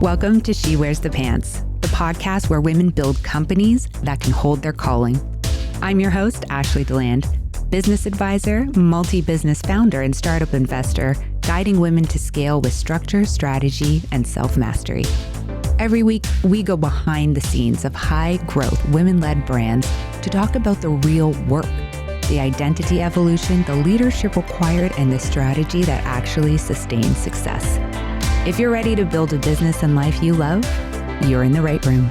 Welcome to She Wears the Pants, the podcast where women build companies that can hold their calling. I'm your host, Ashley Deland, business advisor, multi-business founder, and startup investor, guiding women to scale with structure, strategy, and self-mastery. Every week, we go behind the scenes of high-growth, women-led brands to talk about the real work, the identity evolution, the leadership required, and the strategy that actually sustains success. If you're ready to build a business and life you love, you're in the right room.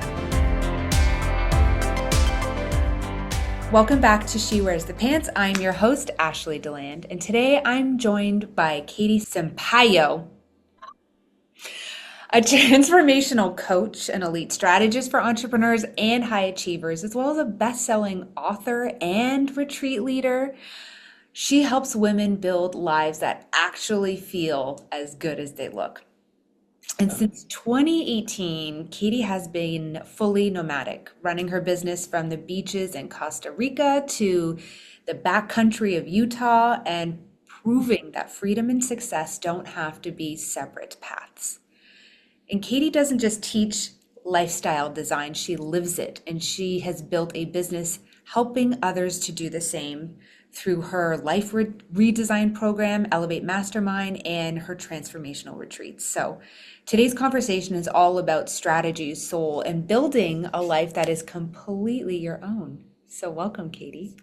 Welcome back to She Wears the Pants. I'm your host, Ashley Deland, and today I'm joined by Katie Sampaio, a transformational coach and elite strategist for entrepreneurs and high achievers, as well as a best-selling author and retreat leader. She helps women build lives that actually feel as good as they look. And since 2018, Katie has been fully nomadic, running her business from the beaches in Costa Rica to the backcountry of Utah and proving that freedom and success don't have to be separate paths. And Katie doesn't just teach lifestyle design, she lives it. And she has built a business helping others to do the same through her life redesign program, Elevate Mastermind, and her transformational retreats. So today's conversation is all about strategy, soul, and building a life that is completely your own. So welcome, Katie.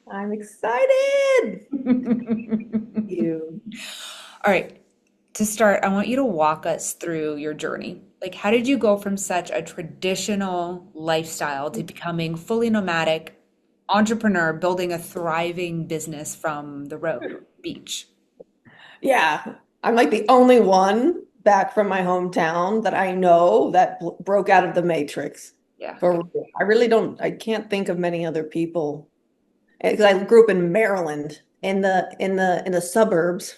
I'm excited. Thank you. All right. To start, I want you to walk us through your journey. Like, how did you go from such a traditional lifestyle to becoming fully nomadic entrepreneur, building a thriving business from the road, beach? Yeah, I'm like the only one back from my hometown that I know that broke out of the matrix. Yeah. I can't think of many other people because I grew up in Maryland in the suburbs,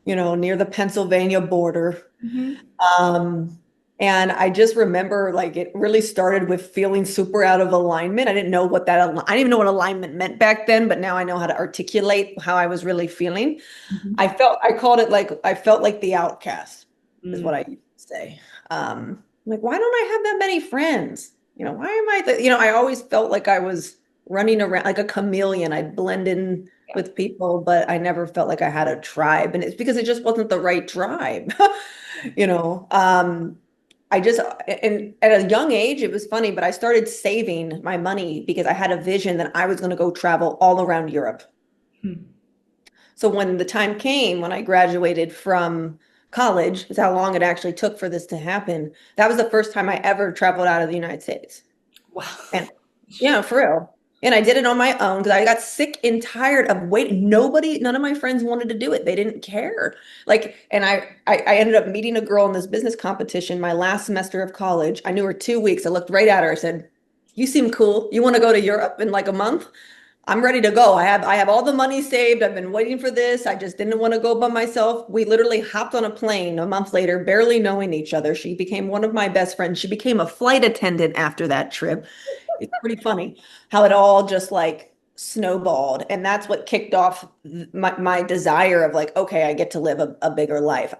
near the Pennsylvania border. Mm-hmm. And I just remember like it really started with feeling super out of alignment. I didn't know I didn't even know what alignment meant back then, but now I know how to articulate how I was really feeling. Mm-hmm. I felt like the outcast is what I used to say. Like, why don't I have that many friends? Why am I always felt like I was running around like a chameleon. I'd blend in with people, but I never felt like I had a tribe. And it's because it just wasn't the right tribe. And at a young age, it was funny, but I started saving my money because I had a vision that I was going to go travel all around Europe. So when the time came, when I graduated from college, is how long it actually took for this to happen. That was the first time I ever traveled out of the United States. Wow. And for real. And I did it on my own because I got sick and tired of waiting. None of my friends wanted to do it. They didn't care. And I ended up meeting a girl in this business competition my last semester of college. I knew her 2 weeks. I looked right at her. I said, "You seem cool. You want to go to Europe in like a month? I'm ready to go. I have all the money saved. I've been waiting for this. I just didn't want to go by myself." We literally hopped on a plane a month later, barely knowing each other. She became one of my best friends. She became a flight attendant after that trip. It's pretty funny how it all just like snowballed. And that's what kicked off my desire of like, okay, I get to live a bigger life.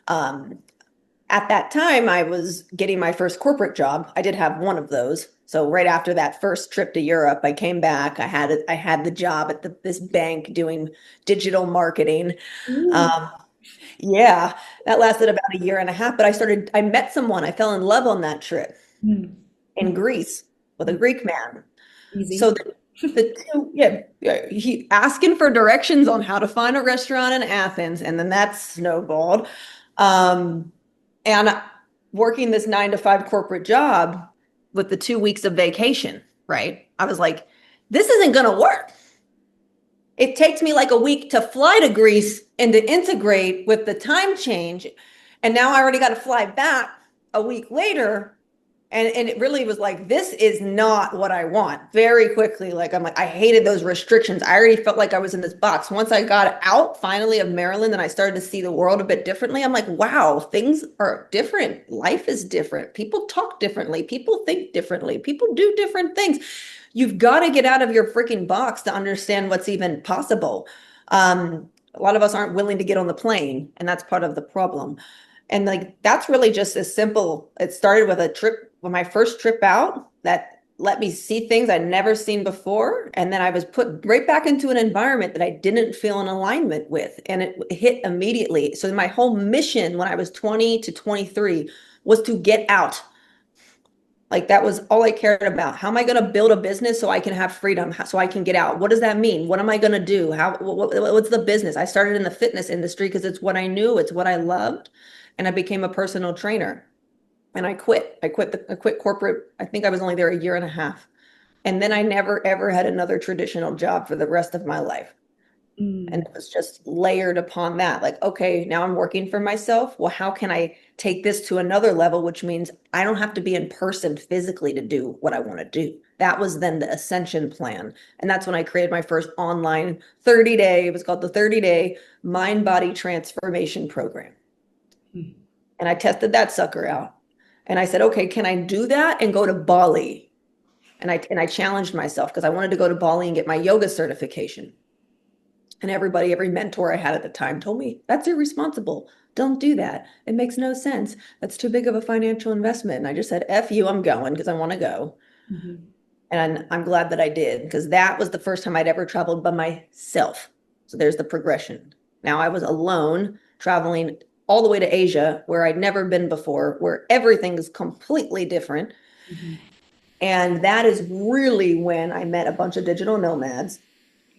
At that time, I was getting my first corporate job. I did have one of those. So right after that first trip to Europe, I came back. I had the job at this bank doing digital marketing. Yeah, that lasted about a year and a half. But I met someone. I fell in love on that trip in Greece with a Greek man. Easy. So the two, he asking for directions on how to find a restaurant in Athens, and then that snowballed. And working this 9-to-5 corporate job with the 2 weeks of vacation, right? I was like, this isn't going to work. It takes me like a week to fly to Greece and to integrate with the time change. And now I already got to fly back a week later. And it really was like, this is not what I want. Very quickly, I hated those restrictions. I already felt like I was in this box. Once I got out finally of Maryland and I started to see the world a bit differently, I'm like, wow, things are different. Life is different. People talk differently. People think differently. People do different things. You've got to get out of your freaking box to understand what's even possible. A lot of us aren't willing to get on the plane, and that's part of the problem. And like that's really just as simple. It started with a trip, with my first trip out that let me see things I'd never seen before. And then I was put right back into an environment that I didn't feel in alignment with. And it hit immediately. So my whole mission when I was 20 to 23 was to get out. Like that was all I cared about. How am I going to build a business so I can have freedom, so I can get out? What does that mean? What am I going to do? What's the business? I started in the fitness industry because it's what I knew, it's what I loved, and I became a personal trainer. And I quit. I quit corporate. I think I was only there a year and a half. And then I never ever had another traditional job for the rest of my life. And Mm. it was just layered upon that. Like, okay, now I'm working for myself. Well, how can I take this to another level, which means I don't have to be in person physically to do what I want to do. That was then the ascension plan. And that's when I created my first online 30-day, it was called the 30-day mind body transformation program. Mm. And I tested that sucker out. And I said, okay, can I do that and go to Bali? And I challenged myself because I wanted to go to Bali and get my yoga certification. And everybody, every mentor I had at the time told me, that's irresponsible. Don't do that. It makes no sense. That's too big of a financial investment. And I just said, F you, I'm going because I want to go. Mhm. And I'm glad that I did because that was the first time I'd ever traveled by myself. So there's the progression. Now I was alone traveling all the way to Asia where I'd never been before, where everything is completely different. Mhm. And that is really when I met a bunch of digital nomads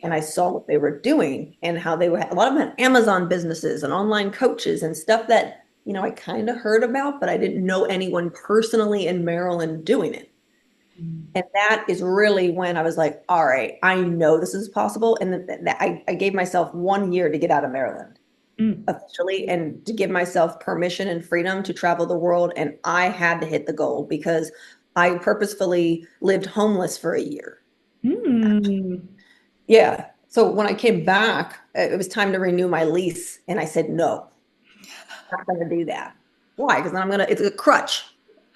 and Yeah. I saw what they were doing and how they were, a lot of them had Amazon businesses and online coaches and stuff that, I kind of heard about, but I didn't know anyone personally in Maryland doing it. Mm. And that is really when I was like, all right, I know this is possible. And I gave myself 1 year to get out of Maryland Mm. officially and to give myself permission and freedom to travel the world. And I had to hit the goal because I purposefully lived homeless for a year. Mm. Yeah. So when I came back, it was time to renew my lease. And I said, no, I'm not going to do that. Why? Because then it's a crutch.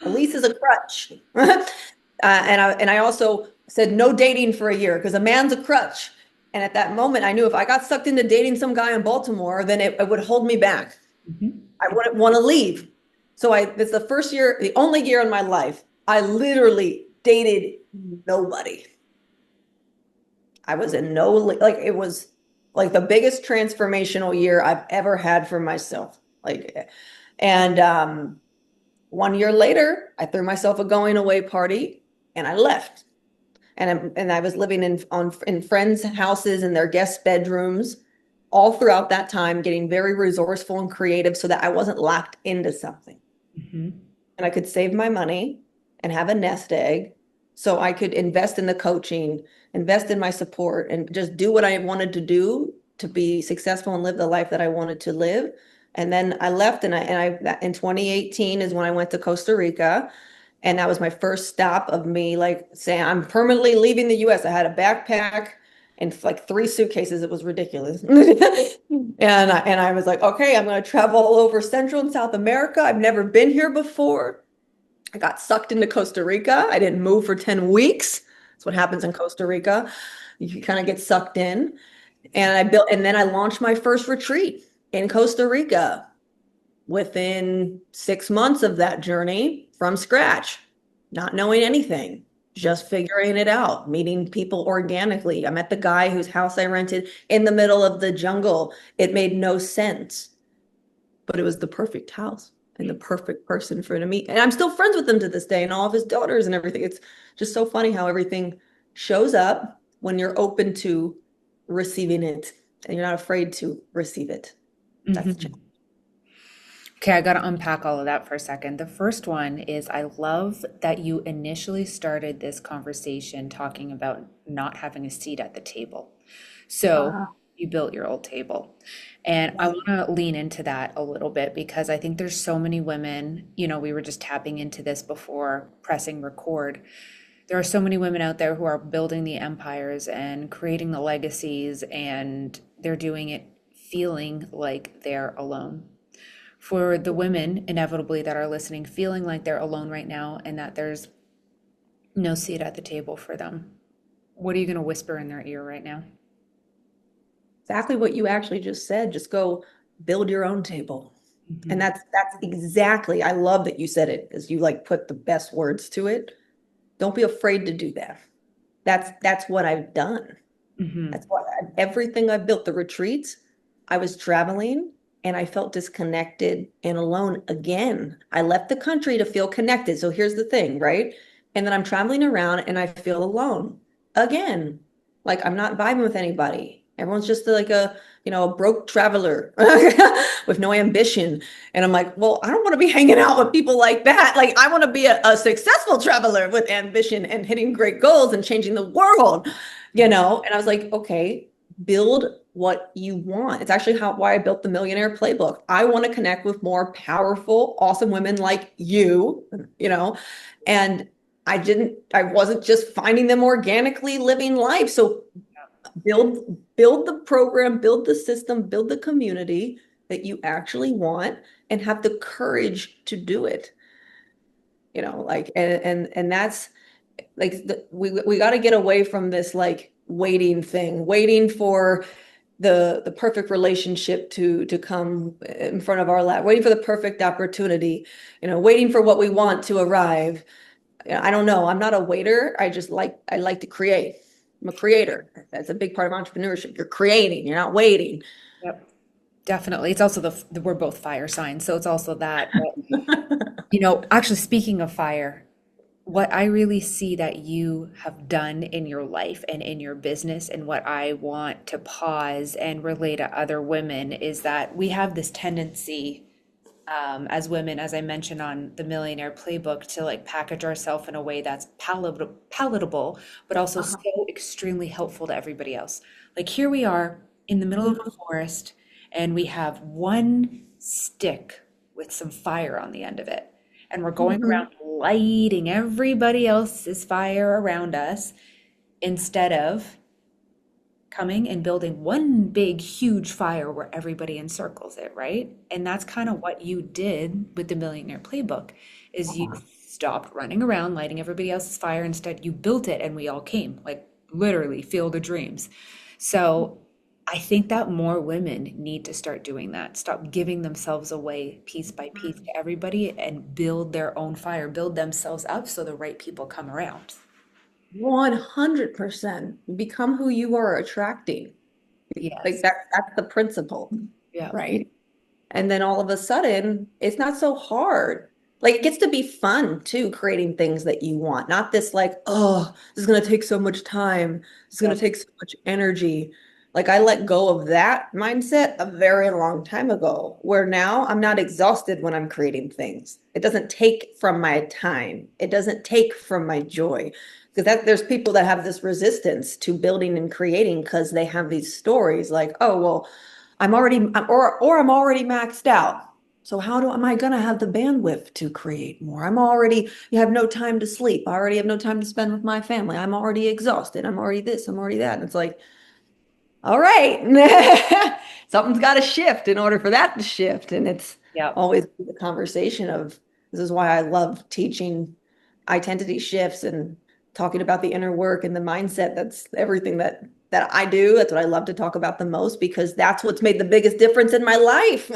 A lease is a crutch. And I also said no dating for a year because a man's a crutch. And at that moment, I knew if I got sucked into dating some guy in Baltimore, then it would hold me back. Mhm. I wouldn't want to leave. So it's the first year, the only year in my life, I literally dated nobody. I was in no, like it was like the biggest transformational year I've ever had for myself. And 1 year later, I threw myself a going away party and I left. And I was living in friends' houses in their guest bedrooms all throughout that time, getting very resourceful and creative so that I wasn't locked into something. Mhm. And I could save my money and have a nest egg so I could invest in the coaching, invest in my support, and just do what I wanted to do to be successful and live the life that I wanted to live. And then I left, and I in 2018 is when I went to Costa Rica, and that was my first stop of me like saying I'm permanently leaving the U.S. I had a backpack and like 3 suitcases. It was ridiculous. And I was like, okay, I'm going to travel all over Central and South America. I've never been here before. I got sucked into Costa Rica. I didn't move for 10 weeks. That's what happens in Costa Rica. You kind of get sucked in. And then I launched my first retreat in Costa Rica within 6 months of that journey from scratch, not knowing anything, just figuring it out, meeting people organically. I met the guy whose house I rented in the middle of the jungle. It made no sense, but it was the perfect house and the perfect person for him to meet. And I'm still friends with him to this day and all of his daughters and everything. It's just so funny how everything shows up when you're open to receiving it and you're not afraid to receive it. That's the challenge. Mhm. Okay, I got to unpack all of that for a second. The first one is I love that you initially started this conversation talking about not having a seat at the table. So Uh-huh. you built your old table. And I want to lean into that a little bit because I think there's so many women, we were just tapping into this before pressing record. There are so many women out there who are building the empires and creating the legacies, and they're doing it feeling like they're alone. For the women, inevitably, that are listening, feeling like they're alone right now and that there's no seat at the table for them, what are you going to whisper in their ear right now? Exactly what you actually just said. Just go build your own table. And Mhm. that's exactly, I love that you said it because you like put the best words to it. Don't be afraid to do that. That's what I've done. Mhm. That's what everything I built, the retreats, I was traveling and I felt disconnected and alone again. I left the country to feel connected. So here's the thing, right? And then I'm traveling around and I feel alone again. Like I'm not vibing with anybody. Everyone's just like a broke traveler with no ambition. And I'm like, well, I don't want to be hanging out with people like that. Like I want to be a successful traveler with ambition and hitting great goals and changing the world. And I was like, okay, build what you want. It's actually why I built the Millionaire Playbook. I want to connect with more powerful, awesome women like you, and I wasn't just finding them organically living life. So build the program, build the system, build the community that you actually want and have the courage to do it. Like and that's like we got to get away from this like waiting thing, waiting for the perfect relationship to come in front of our lap, waiting for the perfect opportunity, waiting for what we want to arrive. I don't know. I'm not a waiter. I like to create. I'm a creator. That's a big part of entrepreneurship. You're creating, you're not waiting. Yep. Definitely. It's also we're both fire signs, so it's also that. Actually, speaking of fire, what I really see that you have done in your life and in your business, and what I want to pause and relay to other women is that we have this tendency, as women, as I mentioned on the Millionaire Playbook, to like package ourselves in a way that's palatable, but also Uh-huh. so extremely helpful to everybody else. Like here we are in the middle of a forest, and we have one stick with some fire on the end of it. And we're going Mhm. around lighting everybody else's fire around us instead of coming and building one big huge fire where everybody encircles it, right? And that's kind of what you did with the Millionaire Playbook is you stopped running around lighting everybody else's fire. Instead, you built it and we all came, like literally Field of Dreams. So I think that more women need to start doing that. Stop giving themselves away piece by piece to everybody and build their own fire, build themselves up so the right people come around. 100%. Become who you are attracting. Like Yes. that's the principle, Yeah. right? And then all of a sudden, it's not so hard. Like it gets to be fun too, creating things that you want. Not this like, oh, this is gonna take so much time. It's gonna Yep. take so much energy. Like I let go of that mindset a very long time ago, where now I'm not exhausted when I'm creating things. It doesn't take from my time. It doesn't take from my joy. Because there's people that have this resistance to building and creating because they have these stories like, oh, well, I'm already maxed out. So how do am I gonna have the bandwidth to create more? You have no time to sleep. I already have no time to spend with my family. I'm already exhausted. I'm already this, I'm already that. And it's like, all right, something's got to shift in order for that to shift. And it's Yep. always the conversation of this is why I love teaching identity shifts and talking about the inner work and the mindset. That's everything that I do. That's what I love to talk about the most because that's what's made the biggest difference in my life.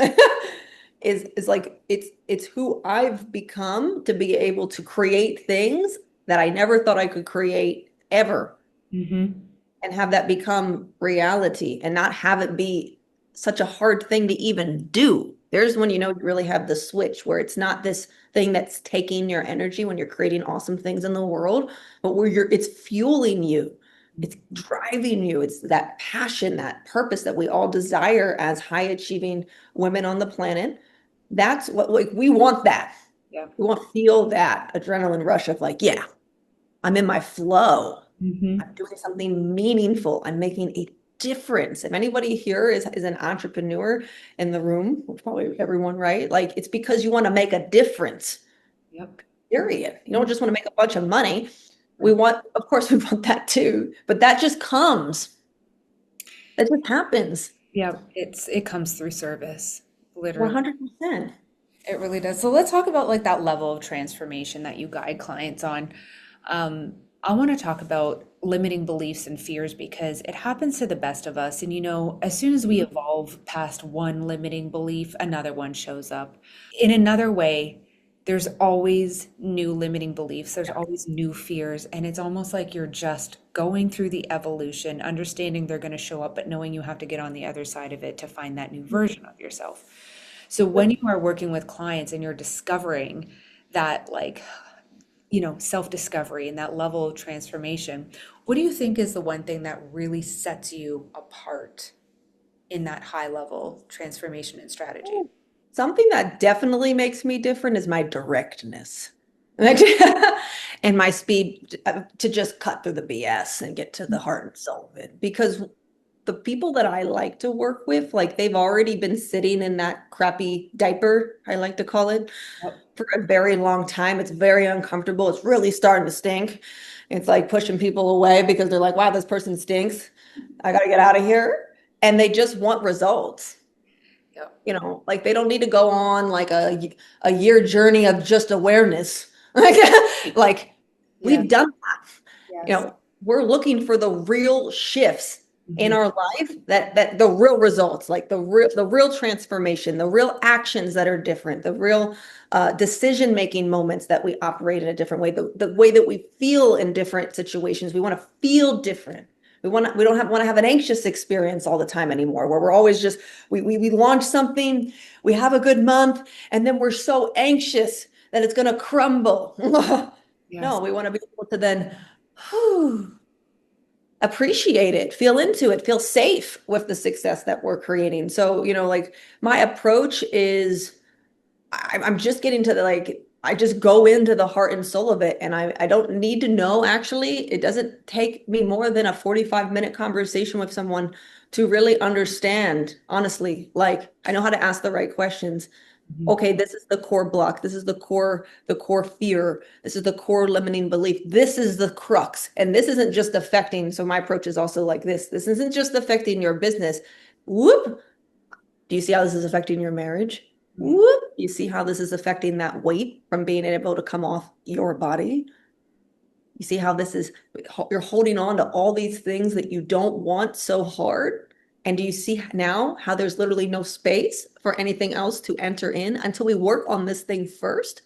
Is like it's who I've become to be able to create things that I never thought I could create ever Mm-hmm. and have that become reality and not have it be such a hard thing to even do. There's when you really have the switch where it's not this thing that's taking your energy when you're creating awesome things in the world, but where it's fueling you. It's driving you. It's that passion, that purpose that we all desire as high achieving women on the planet. That's what like we want that. Yeah. We want to feel that adrenaline rush of like, yeah, I'm in my flow. Mm-hmm. I'm doing something meaningful. I'm making a difference. If anybody here is an entrepreneur in the room, which probably everyone, right? Like it's because you want to make a difference, Yep. period. You don't just want to make a bunch of money. Right. Of course, we want that too, but that just comes. That just happens. Yep. It comes through service, literally. 100%. It really does. So let's talk about that level of transformation that you guide clients on. I want to talk about limiting beliefs and fears because it happens to the best of us. And as soon as we evolve past one limiting belief, another one shows up. In another way, there's always new limiting beliefs, there's always new fears. And it's almost like you're just going through the evolution, understanding they're going to show up, but knowing you have to get on the other side of it to find that new version of yourself. So when you are working with clients and you're discovering that, like, self-discovery and that level of transformation, what do you think is the one thing that really sets you apart in that high level transformation and strategy? Something that definitely makes me different is my directness. Like, and my speed to just cut through the BS and get to the heart and soul of it. Because the people that I like to work with, like they've already been sitting in that crappy diaper, I like to call it, Yep. for a very long time. It's very uncomfortable. It's really starting to stink. It's like pushing people away because they're like, wow, this person stinks. I got to get out of here. And they just want results. Yep. Like they don't need to go on like a year journey of just awareness. Like Yeah. we've done that. Yes. We're looking for the real shifts in Mhm. our life, that the real results, like the real transformation, the real actions that are different, the real decision-making moments that we operate in a different way, the way that we feel in different situations. We want to feel different. We don't want to have an anxious experience all the time anymore, where we're always just we launch something, we have a good month, and then we're so anxious that it's going to crumble. No, Yes. we want to be able to then whew, appreciate it, feel into it, feel safe with the success that we're creating. So, like my approach is I'm just getting to I just go into the heart and soul of it. And I don't need to know, actually. It doesn't take me more than a 45-minute conversation with someone to really understand, honestly. Like I know how to ask the right questions. Mhm. Okay, this is the core block. This is the core fear. This is the core limiting belief. This is the crux. And this isn't just affecting. So my approach is also like this. This isn't just affecting your business. Whoop. Do you see how this is affecting your marriage? Mhm. Whoop. You see how this is affecting that weight from being able to come off your body? You see how this is, you're holding on to all these things that you don't want so hard. And do you see now how there's literally no space for anything else to enter in until we work on this thing first?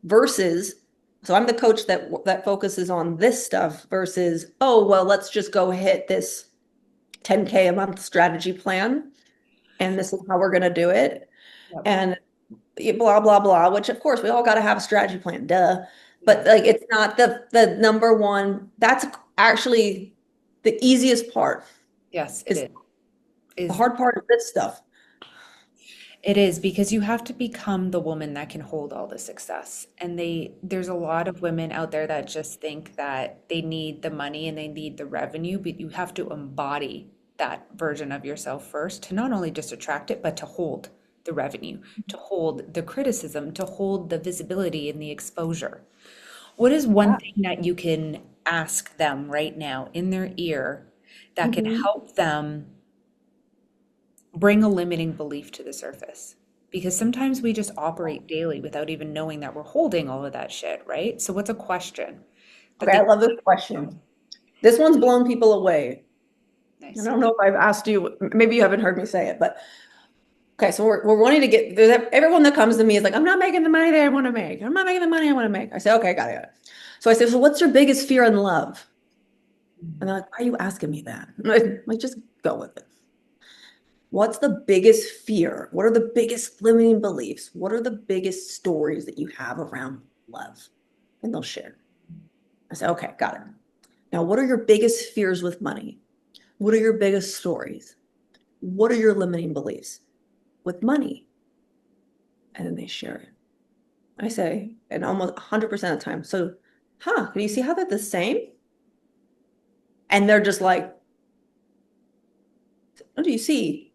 Versus, so I'm the coach that focuses on this stuff versus, oh, well, let's just go hit this 10K a month strategy plan. And this is how we're going to do it. Yep. And blah blah blah, which of course we all got to have a strategy plan, duh. But like it's not the number one. That's actually the easiest part. Yes, it Is is. the Is hard part of this stuff. It is because you have to become the woman that can hold all the success. And there's a lot of women out there that just think that they need the money and they need the revenue, but you have to embody that version of yourself first to not only just attract it, but to hold the revenue, to hold the criticism, to hold the visibility and the exposure. What is one Yeah. thing that you can ask them right now in their ear that can Mhm. help them bring a limiting belief to the surface? Because sometimes we just operate daily without even knowing that we're holding all of that shit, right? So what's a question that Okay, I they love this question. This one's blown people away. I nice. don't know if I've asked you, maybe you haven't heard me say it, but okay, so we're wanting to get everyone that comes to me is like, I'm not making the money that I want to make. I'm not making the money I want to make. I say, okay, got it. So I say, so what's your biggest fear in love? And they're like, why are you asking me that? Like, just go with it. What's the biggest fear? What are the biggest limiting beliefs? What are the biggest stories that you have around love? And they'll share. I say, okay, got it. Now, what are your biggest fears with money? What are your biggest stories? What are your limiting beliefs with money? And then they share it. I say, and almost 100% of the time, so, can you see how they're the same? And they're just like, oh, do you see?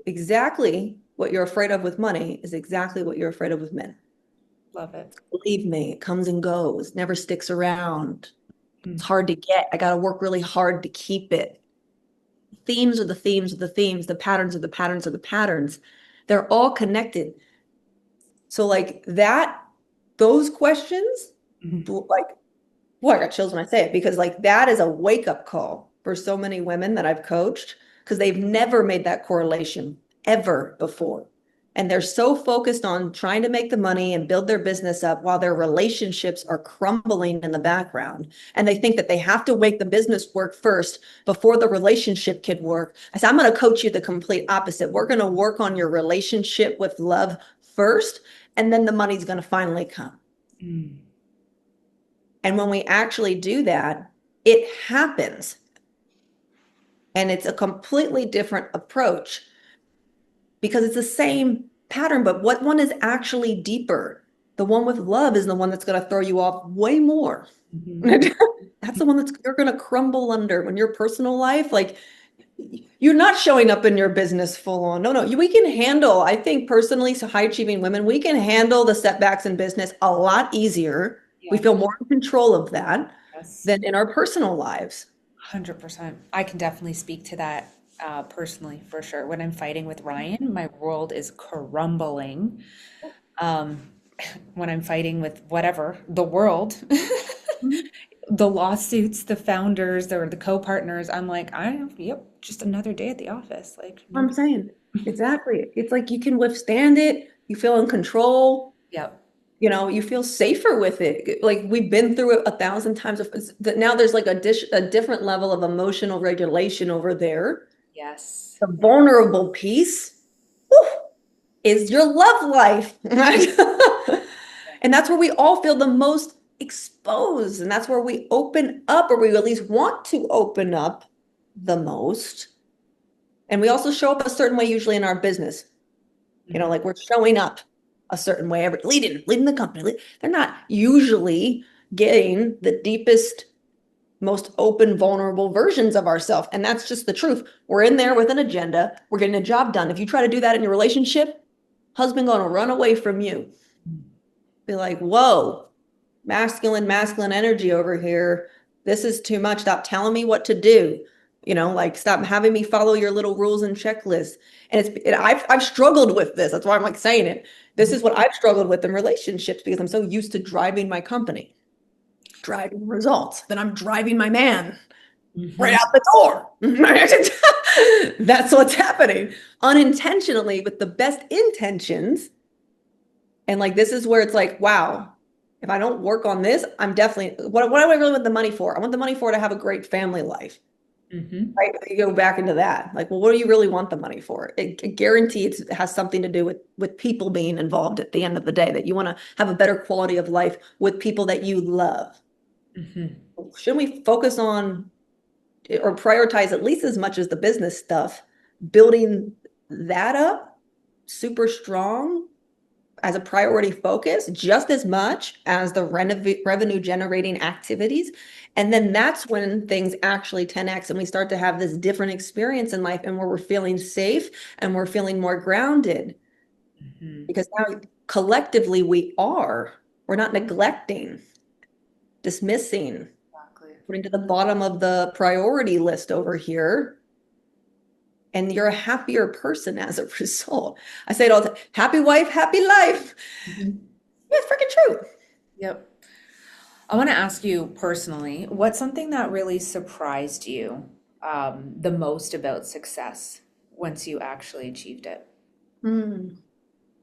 Exactly what you're afraid of with money is exactly what you're afraid of with men. Love it. Believe me, it comes and goes, never sticks around. It's Mm. hard to get. I got to work really hard to keep it. Themes are the themes of the themes, the patterns are the patterns of the patterns. They're all connected. So like that, those questions, Mhm. like Boy, I got chills when I say it because like that is a wake up call for so many women that I've coached because they've never made that correlation ever before. And they're so focused on trying to make the money and build their business up while their relationships are crumbling in the background. And they think that they have to make the business work first before the relationship can work. I said, I'm going to coach you the complete opposite. We're going to work on your relationship with love first, and then the money's going to finally come. Mm. And when we actually do that, it happens. And it's a completely different approach because it's the same pattern, but what one is actually deeper? The one with love is the one that's going to throw you off way more. Mhm. That's the one that's you're going to crumble under when your personal life, like you're not showing up in your business full on. No, no, we can handle, I think personally, so high achieving women, we can handle the setbacks in business a lot easier. We Yeah. feel more in control of that Yes. than in our personal lives. 100%. I can definitely speak to that personally for sure. When I'm fighting with Ryan, my world is crumbling. Um, when I'm fighting with whatever, the world, Mhm. the lawsuits, the founders, or the co-partners, I'm like, yep, just another day at the office. Like, no I'm big. saying exactly. It's like you can withstand it. You feel in control. Yep. You feel safer with it. Like we've been through it 1,000 times. Now there's like a different level of emotional regulation over there. Yes. The vulnerable piece, whew, is your love life. And that's where we all feel the most exposed. And that's where we open up, or we at least want to open up the most. And we also show up a certain way, usually in our business. Mhm. Like we're showing up a certain way, leading the company. They're not usually getting the deepest, most open, vulnerable versions of ourselves. And that's just the truth. We're in there with an agenda. We're getting a job done. If you try to do that in your relationship, husband gonna run away from you. Be like, whoa, masculine energy over here. This is too much. Stop telling me what to do. Like stop having me follow your little rules and checklists. And I've struggled with this. That's why I'm like saying it. This is what I've struggled with in relationships because I'm so used to driving my company, driving results. Then I'm driving my man right Mhm. out the door. That's what's happening unintentionally with the best intentions. And like this is where it's like, wow, if I don't work on this, I'm definitely what do I really want the money for? I want the money for to have a great family life. Mhm. Right? You go back into that. Like, well, what do you really want the money for? It guarantees it has something to do with people being involved at the end of the day, that you want to have a better quality of life with people that you love. Mhm. Shouldn't we focus on or prioritize at least as much as the business stuff, building that up super strong as a priority focus just as much as the revenue generating activities. And then that's when things actually 10x and we start to have this different experience in life and where we're feeling safe and we're feeling more grounded Mhm. because now collectively we're not neglecting, dismissing, Exactly. putting to the bottom of the priority list over here. And you're a happier person as a result. I say it all the time, happy wife, happy life. Mhm. Yeah, it's freaking true. Yep. I want to ask you personally, what's something that really surprised you the most about success once you actually achieved it? Hmm.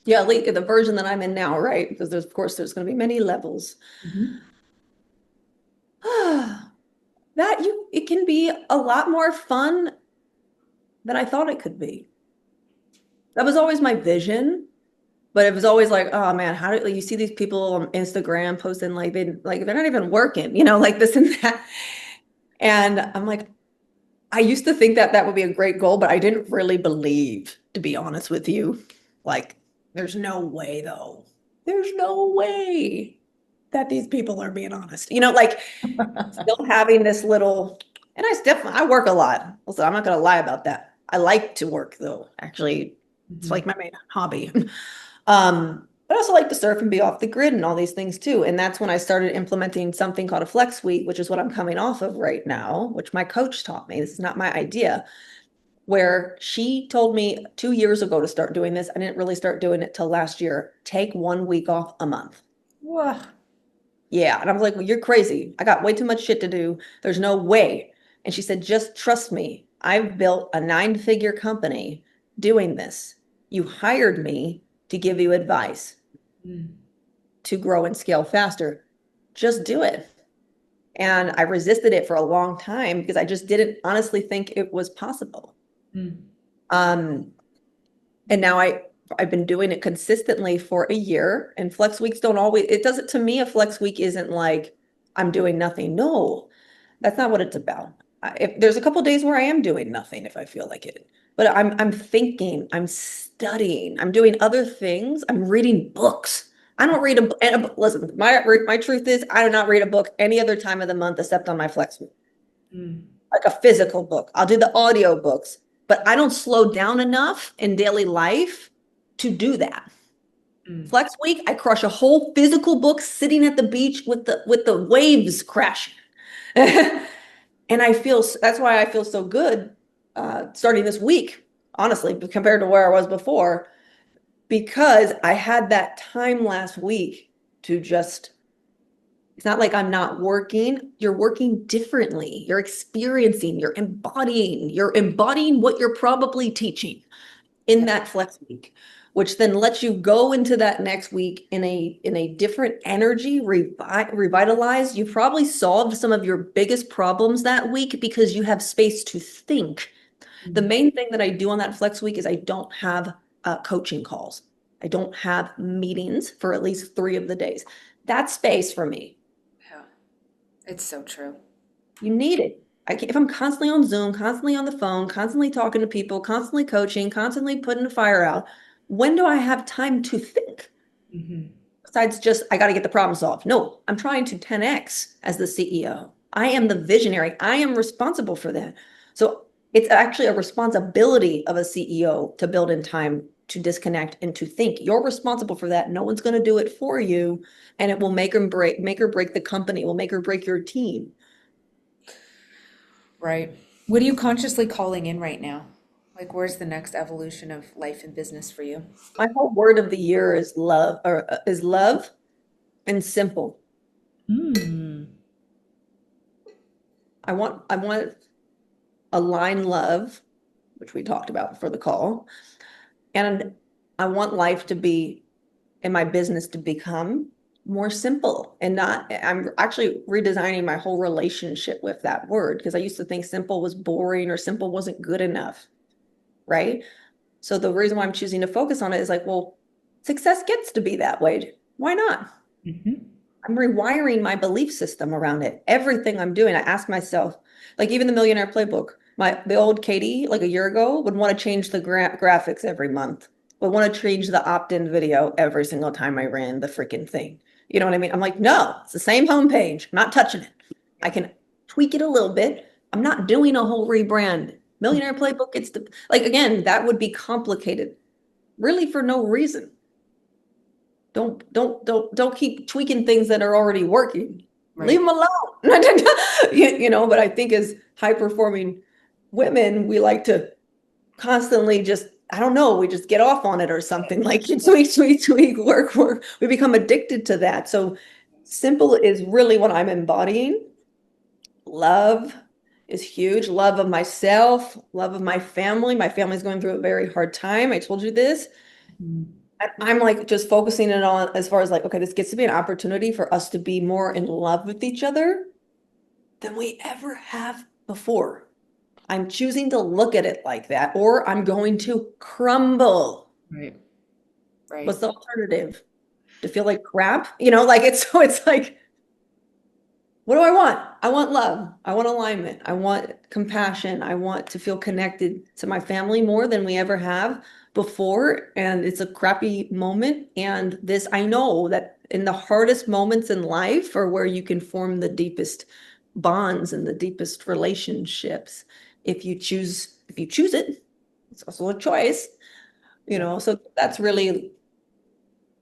Yeah, the version that I'm in now, right? Because of course there's going to be many levels. Mhm. It can be a lot more fun than I thought it could be. That was always my vision, but it was always like, oh man, how do you see these people on Instagram posting like they're not even working, like this and that. And I'm like, I used to think that that would be a great goal, but I didn't really believe, to be honest with you. Like, there's no way though. There's no way that these people are being honest. Like still having this little, and I work a lot. Listen, I'm not gonna lie about that. I like to work though. Actually, it's like Mhm. my main hobby. But I also like to surf and be off the grid and all these things too. And that's when I started implementing something called a flex suite, which is what I'm coming off of right now, which my coach taught me. This is not my idea, where she told me 2 years ago to start doing this. I didn't really start doing it till last year. Take 1 week off a month. Whoa. Yeah. And I was like, well, you're crazy. I got way too much shit to do. There's no way. And she said, just trust me. I've built a 9-figure company doing this. You hired me to give you advice Mm, to grow and scale faster. Just do it. And I resisted it for a long time because I just didn't honestly think it was possible. mm, Um, and now I've been doing it consistently for a year, and flex weeks don't always, it doesn't, to me, a flex week isn't like I'm doing nothing. No, that's not what it's about. If there's a couple days where I am doing nothing if I feel like it, but I'm thinking, I'm studying, I'm doing other things. I'm reading books. I don't read listen, my truth is I do not read a book any other time of the month except on my flex week, mm, like a physical book. I'll do the audio books, but I don't slow down enough in daily life to do that. mm. Flex week, I crush a whole physical book sitting at the beach with the waves crashing. And I feel that's why I feel so good starting this week, honestly, compared to where I was before, because I had that time last week to just, it's not like I'm not working. You're working differently. You're experiencing, you're embodying what you're probably teaching in Yeah. that flex week, which then lets you go into that next week in a different energy, revitalized. You probably solved some of your biggest problems that week because you have space to think. The Mm. main thing that I do on that flex week is I don't have coaching calls. I don't have meetings for at least 3 of the days. That's space for me. Yeah. It's so true. You need it. If I'm constantly on Zoom, constantly on the phone, constantly talking to people, constantly coaching, constantly putting the fire out, when do I have time to think? Hmm. Besides just, I got to get the problem solved. No, I'm trying to 10x as the CEO. I am the visionary. I am responsible for that. So it's actually a responsibility of a CEO to build in time to disconnect and to think. You're responsible for that. No one's going to do it for you. And it will make or break the company. It will make or break your team. Right. What are you consciously calling in right now? Like, where's the next evolution of life and business for you? My whole word of the year is love, or is love and simple. Mm. I want align love, which we talked about for the call, and I want life to be and my business to become more simple and not, I'm actually redesigning my whole relationship with that word because I used to think simple was boring or simple wasn't good enough, right? So the reason why I'm choosing to focus on it is like, well, success gets to be that way. Why not? Hmm. I'm rewiring my belief system around it. Everything I'm doing, I ask myself, like even the Millionaire Playbook, the old Katie, like a year ago, would want to change the graphics every month, would want to change the opt-in video every single time I ran the freaking thing. You know what I mean? I'm like, no, it's the same homepage. I'm not touching it. I can tweak it a little bit. I'm not doing a whole rebrand. Millionaire Playbook, it's the, like, again, that would be complicated, really for no reason. Don't keep tweaking things that are already working. Leave Right. them alone. But I think as high performing women, we like to constantly just, I don't know, we just get off on it or something like tweak, work. We become addicted to that. So simple is really what I'm embodying. Love is huge. Love of myself, love of my family. My family's going through a very hard time. I told you this. Mm. I'm like just focusing it on as far as like, okay, this gets to be an opportunity for us to be more in love with each other than we ever have before. I'm choosing to look at it like that, or I'm going to crumble. Right. Right. What's the alternative? To feel like crap? Like it's like, what do I want? I want love. I want alignment. I want compassion. I want to feel connected to my family more than we ever have before. And it's a crappy moment. And this, I know that in the hardest moments in life are where you can form the deepest bonds and the deepest relationships. If you choose it, it's also a choice, Yeah. so that's really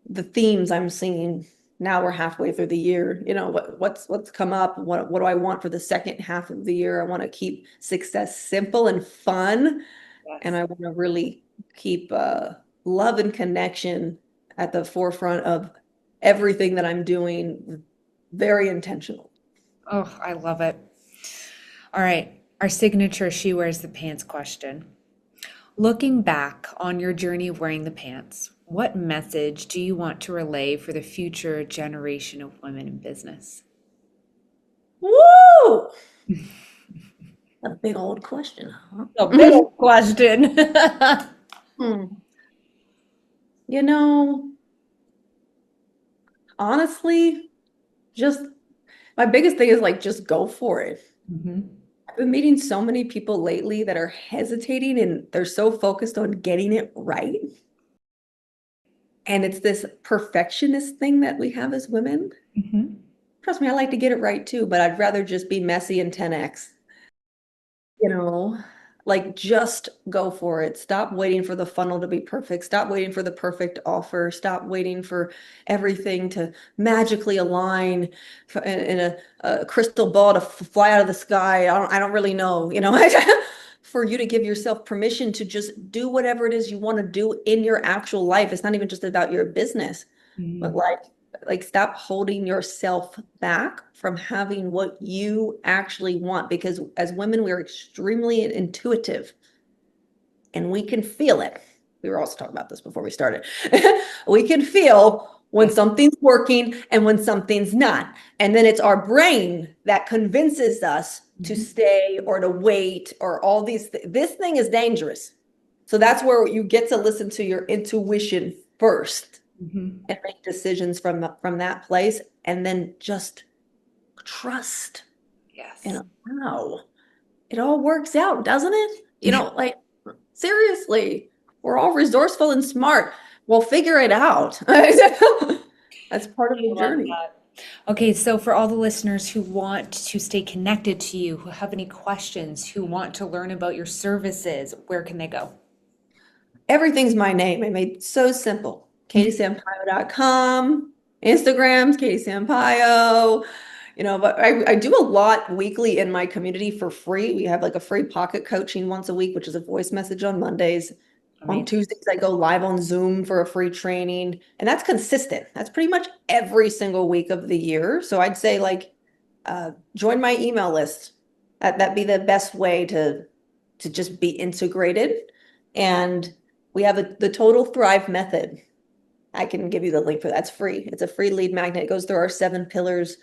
the themes I'm seeing. Now we're halfway through the year. What's come up? What do I want for the second half of the year? I want to keep success simple and fun, and Yes. I want to really keep love and connection at the forefront of everything that I'm doing. very intentional. Oh, I love it. All right. Our signature She Wears the Pants question. Looking back on your journey of wearing the pants, what message do you want to relay for the future generation of women in business? Woo! A big old question, huh? A big old question. Hmm. You know, honestly, just my biggest thing is like, just go for it. Mhm. I've been meeting so many people lately that are hesitating and they're so focused on getting it right. And it's this perfectionist thing that we have as women. Mhm. Trust me, I like to get it right too, but I'd rather just be messy and 10x. You know, like just go for it. Stop waiting for the funnel to be perfect. Stop waiting for the perfect offer. Stop waiting for everything to magically align in a crystal ball to fly out of the sky. I don't really know, for you to give yourself permission to just do whatever it is you want to do in your actual life. It's not even just about your business, but Mhm. like stop holding yourself back from having what you actually want, because as women we're extremely intuitive and we can feel it. We were also talking about this before we started. We can feel when something's working and when something's not, and then it's our brain that convinces us to Mhm. stay or to wait or all these this thing is dangerous. So that's where you get to listen to your intuition first Mhm. and make decisions from that place, and then just trust Yes. and wow, it all works out, doesn't it? Like seriously, we're all resourceful and smart. We'll figure it out. That's part of I the love journey. that. Okay, so for all the listeners who want to stay connected to you, who have any questions, who want to learn about your services, where can they go? Everything's my name. I made it so simple. KatieSampaio.com, Instagrams, Katie Sampaio. But I do a lot weekly in my community for free. We have like a free pocket coaching once a week, which is a voice message on Mondays. On Amazing. Tuesdays, I go live on Zoom for a free training, and that's consistent. That's pretty much every single week of the year. So I'd say join my email list. That'd be the best way to just be integrated. And we have the Total Thrive method. I can give you the link for that. It's free. It's a free lead magnet. It goes through our 7 pillars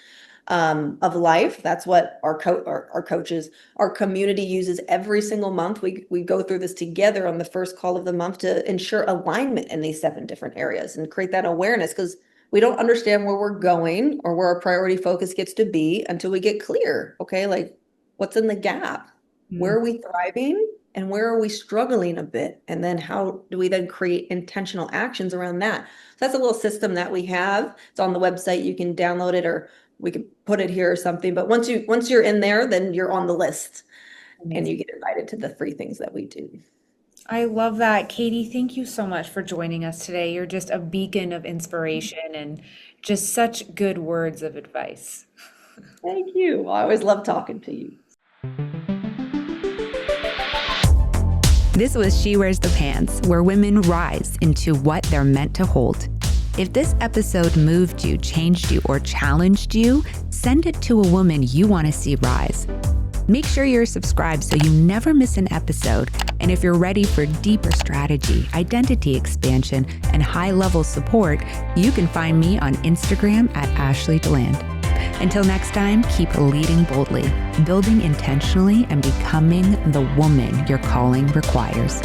of life. That's what our coaches, our community uses every single month. We go through this together on the first call of the month to ensure alignment in these 7 different areas and create that awareness, because we don't understand where we're going or where our priority focus gets to be until we get clear. Okay, like what's in the gap? Where Mm. are we thriving? And where are we struggling a bit? And then how do we then create intentional actions around that? So that's a little system that we have. It's on the website. You can download it, or we could put it here or something. But once you're in there, then you're on the list and Amazing. you get invited to the free things that we do. I love that. Katie, thank you so much for joining us today. You're just a beacon of inspiration and just such good words of advice. Thank you. I always love talking to you. This was She Wears the Pants, where women rise into what they're meant to hold. If this episode moved you, changed you, or challenged you, send it to a woman you want to see rise. Make sure you're subscribed so you never miss an episode. And if you're ready for deeper strategy, identity expansion, and high-level support, you can find me on Instagram at Ashley Deland. Until next time, keep leading boldly, building intentionally, and becoming the woman your calling requires.